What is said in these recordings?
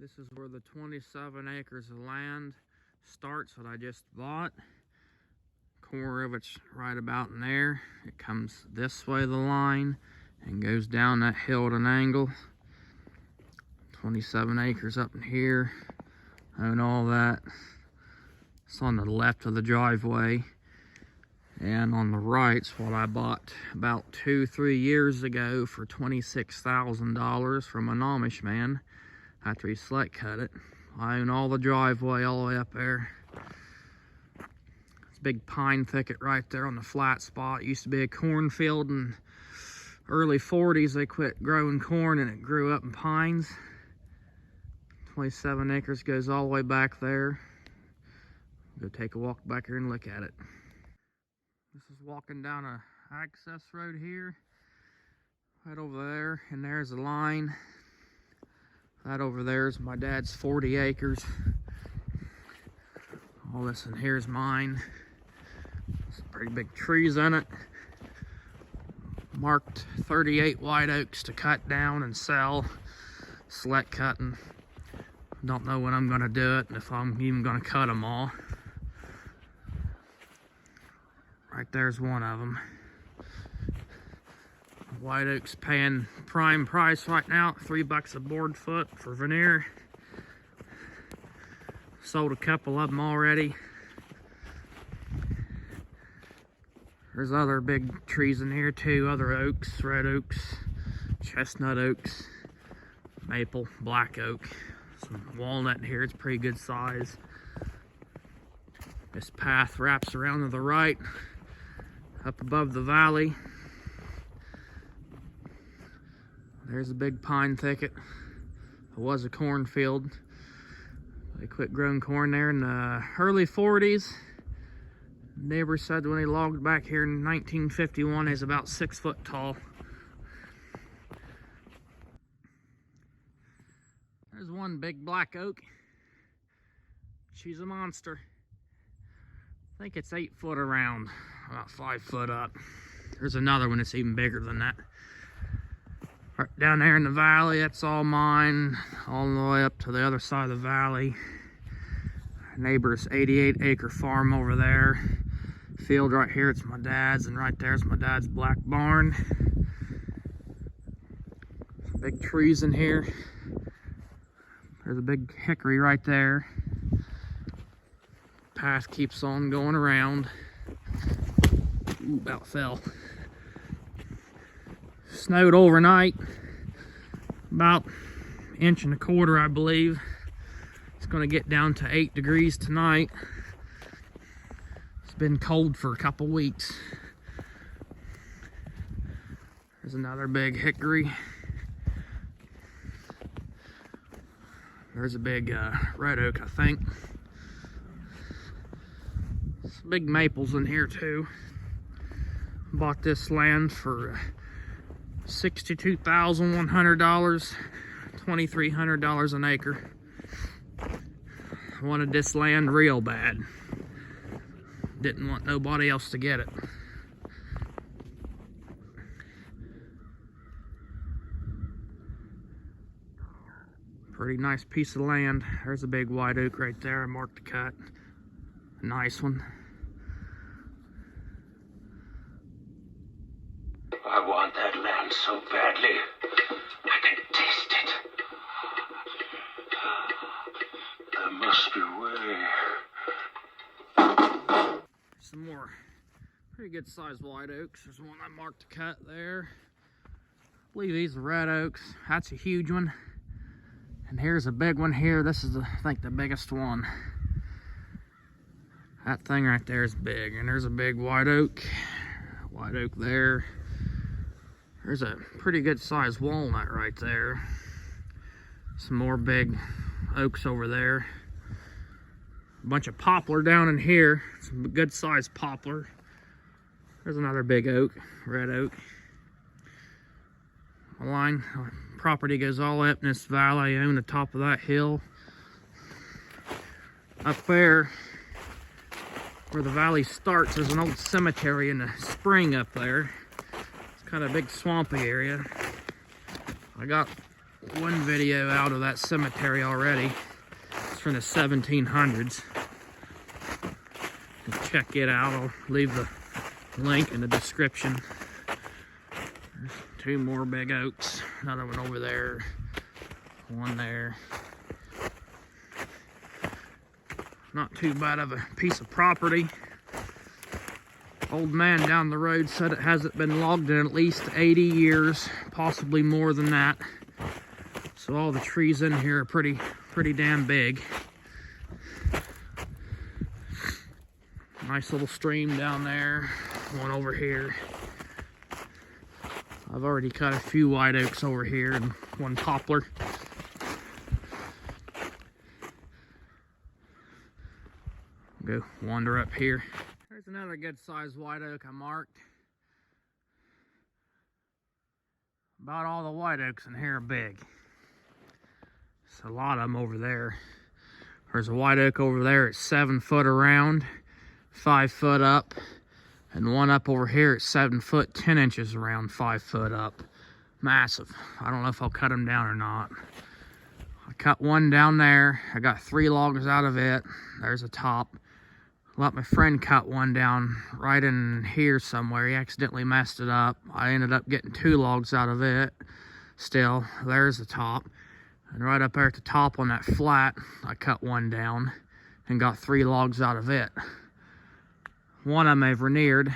This is where the 27 acres of land starts that I just bought. Corner of it's right about in there. It comes this way, the line, and goes down that hill at an angle. 27 acres up in here. Own all that. It's on the left of the driveway. And on the right's what I bought about 2-3 years ago for $26,000 from an Amish man after he select cut it. I own all the driveway all the way up there. It's a big pine thicket right there on the flat spot. It used to be a cornfield. In early 40s they quit growing corn and it grew up in pines. 27 acres goes all the way back there. Go take a walk back here and look at it. This is walking down a access road here. Right over there, and there's a line. That over there is my dad's 40 acres. All this in here is mine. Some pretty big trees in it. Marked 38 white oaks to cut down and sell. Select cutting. Don't know when I'm gonna do it and if I'm even gonna cut them all. Right there's one of them. White oak's paying prime price right now, $3 a board foot for veneer. Sold a couple of them already. There's other big trees in here too, other oaks, red oaks, chestnut oaks, maple, black oak. Some walnut in here, it's pretty good size. This path wraps around to the right, up above the valley. There's a big pine thicket. It was a cornfield. They quit growing corn there in the early 40s. Neighbor said when he logged back here in 1951, he's about 6 foot tall. There's one big black oak. She's a monster. I think it's 8 foot around, about 5 foot up. There's another one that's even bigger than that. Right down there in the valley, that's all mine, all the way up to the other side of the valley. Our neighbor's 88 acre farm over there. Field right here, it's my dad's, and right there's my dad's black barn. Some big trees in here. There's a big hickory right there. Path keeps on going around. Ooh, about fell. Snowed overnight, about 1.25 inches, I believe. It's going to get down to 8 degrees tonight. It's been cold for a couple weeks. There's another big hickory. There's a big red oak, I think. Some big maples in here too. Bought this land for $62,100, $2,300 an acre. I wanted this land real bad. Didn't want nobody else to get it. Pretty nice piece of land. There's a big white oak right there. I marked the cut. A nice one. I want that land so badly. I can taste it. There must be a way. Some more pretty good sized white oaks. There's one I marked to cut there. I believe these are red oaks. That's a huge one. And here's a big one here. This is, I think, the biggest one. That thing right there is big. And there's a big white oak. White oak there. There's a pretty good sized walnut right there. Some more big oaks over there. A bunch of poplar down in here. Some good sized poplar. There's another big oak, red oak. My line property goes all up in this valley. I own the top of that hill. Up there, where the valley starts, there's an old cemetery in the spring up there. Kind of big swampy area. I got one video out of that cemetery already. It's from the 1700s. Check it out. I'll leave the link in the description. There's two more big oaks. Another one over there. One there. Not too bad of a piece of property. Old man down the road said it hasn't been logged in at least 80 years, possibly more than that. So all the trees in here are pretty damn big. Nice little stream down there. One over here. I've already cut a few white oaks over here and one poplar. Go wander up here. There's another good sized white oak I marked. About all the white oaks in here are big. There's a lot of them over there. There's a white oak over there, it's 7 foot around, 5 foot up, and one up over here at 7 foot 10 inches around, 5 foot up. Massive. I don't know if I'll cut them down or not. I cut one down there. I got 3 logs out of it. There's a top. Let my friend cut one down right in here somewhere. He accidentally messed it up. I ended up getting 2 logs out of it. Still, there's the top. And right up there at the top on that flat, I cut one down and got 3 logs out of it. One of them I veneered.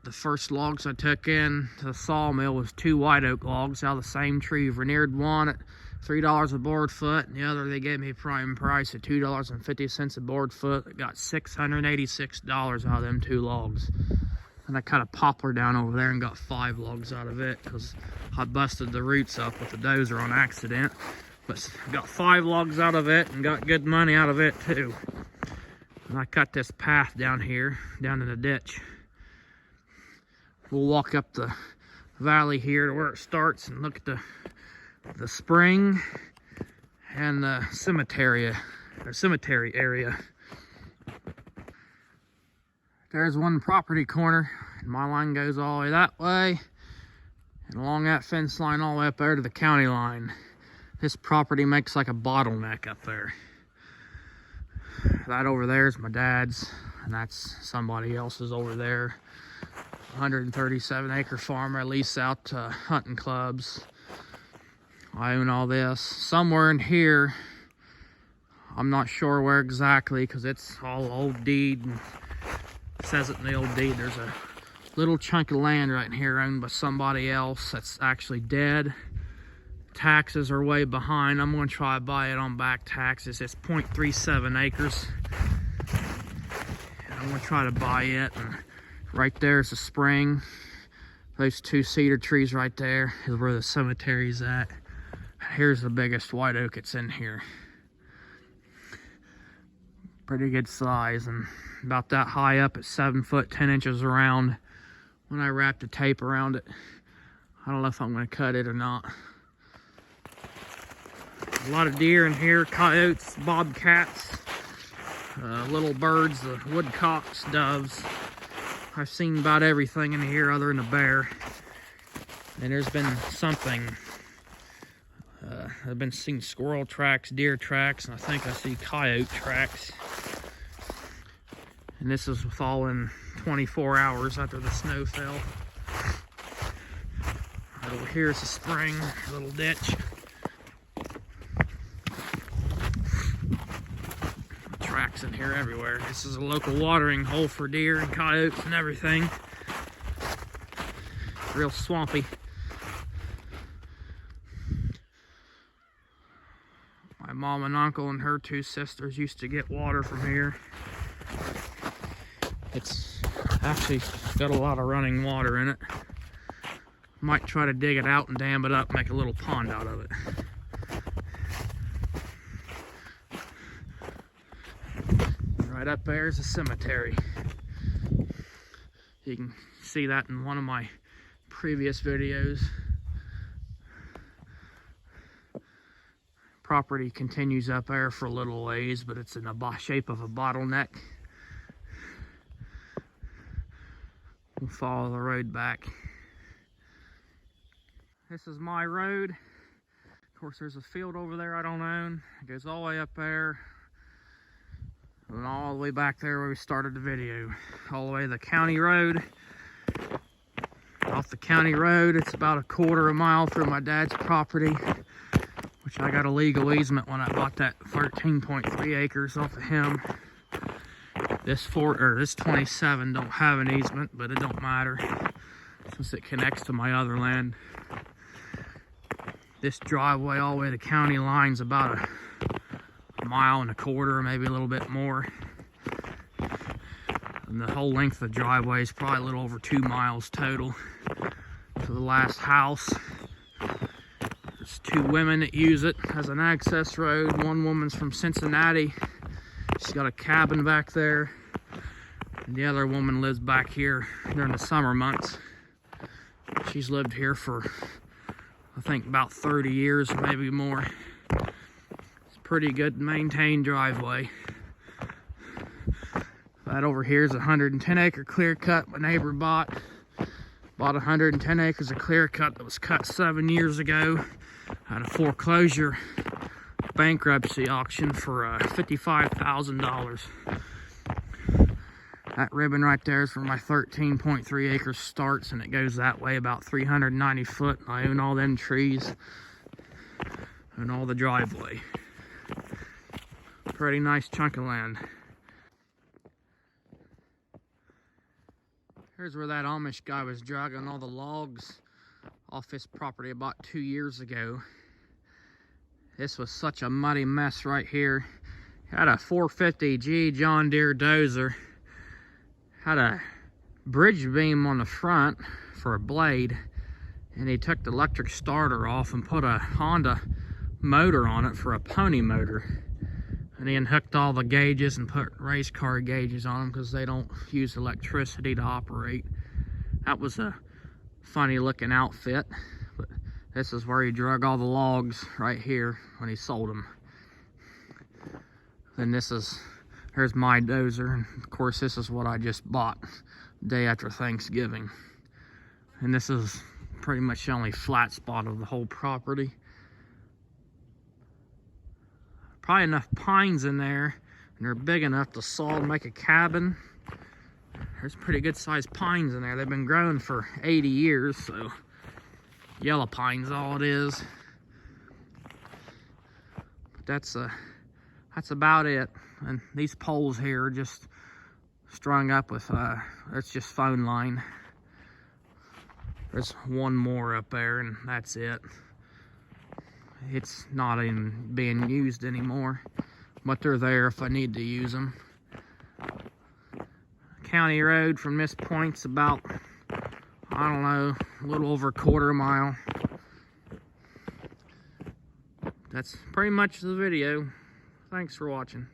The first logs I took in to the sawmill was 2 white oak logs out of the same tree. Veneered one at $3 a board foot, and the other they gave me prime price at $2.50 a board foot. I got $686 out of them 2 logs. And I cut a poplar down over there and got 5 logs out of it because I busted the roots up with the dozer on accident. But got 5 logs out of it and got good money out of it too. And I cut this path down here, down in the ditch. We'll walk up the valley here to where it starts and look at the spring and the cemetery area. There's one property corner, and my line goes all the way that way, and along that fence line all the way up there to the county line. This property makes like a bottleneck up there. That over there is my dad's, and that's somebody else's over there. 137 acre farm I lease out to hunting clubs. I own all this. Somewhere in here, I'm not sure where exactly because it's all old deed. And it says it in the old deed. There's a little chunk of land right in here owned by somebody else that's actually dead. Taxes are way behind. I'm going to try to buy it on back taxes. It's 0.37 acres. And I'm going to try to buy it. And right there's a spring. Those 2 cedar trees right there is where the cemetery's at. Here's the biggest white oak that's in here. Pretty good size and about that high up at 7 foot 10 inches around. When I wrap the tape around it, I don't know if I'm going to cut it or not. A lot of deer in here, coyotes, bobcats, little birds, the woodcocks, doves. I've seen about everything in here other than a bear. And there's been something. I've been seeing squirrel tracks, deer tracks, and I think I see coyote tracks. And this is all in 24 hours after the snow fell. Right over here is a spring, a little ditch. Tracks in here everywhere. This is a local watering hole for deer and coyotes and everything. Real swampy. My mom and uncle and her 2 sisters used to get water from here. It's actually got a lot of running water in it. Might try to dig it out and dam it up, make a little pond out of it. Right up there is a cemetery. You can see that in one of my previous videos. Property continues up there for a little ways, but it's in the shape of a bottleneck. We'll follow the road back. This is my road. Of course, there's a field over there I don't own. It goes all the way up there. And all the way back there where we started the video. All the way to the county road. Off the county road, it's about a quarter of a mile through my dad's property, which I got a legal easement when I bought that 13.3 acres off of him. This 27 don't have an easement, but it don't matter since it connects to my other land. This driveway all the way to the county line's about a mile and a quarter, maybe a little bit more. And the whole length of the driveway is probably a little over 2 miles total to the last house. There's 2 women that use it as an access road. One woman's from Cincinnati. She's got a cabin back there. And the other woman lives back here during the summer months. She's lived here for, I think, about 30 years, maybe more. It's a pretty good maintained driveway. That over here is a 110 acre clear cut my neighbor bought. Bought 110 acres of clear cut that was cut 7 years ago at a foreclosure bankruptcy auction for $55,000. That ribbon right there is where my 13.3 acres starts, and it goes that way about 390 foot. I own all them trees and all the driveway. Pretty nice chunk of land. Here's where that Amish guy was dragging all the logs off his property about 2 years ago. This was such a muddy mess right here. Had a 450G John Deere dozer. Had a bridge beam on the front for a blade. And he took the electric starter off and put a Honda motor on it for a pony motor. And he unhooked all the gauges and put race car gauges on them because they don't use electricity to operate. That was a funny looking outfit. But this is where he drug all the logs right here when he sold them. Then here's my dozer. And of course, this is what I just bought the day after Thanksgiving. And this is pretty much the only flat spot of the whole property. Probably enough pines in there, and they're big enough to saw and make a cabin. There's pretty good sized pines in there. They've been growing for 80 years, so yellow pine's all it is. But that's about it. And these poles here are just strung up with that's just phone line. There's one more up there, and that's it. It's not even being used anymore, but they're there if I need to use them. County road from this point's about, I don't know, a little over a quarter mile. That's pretty much the video. Thanks for watching.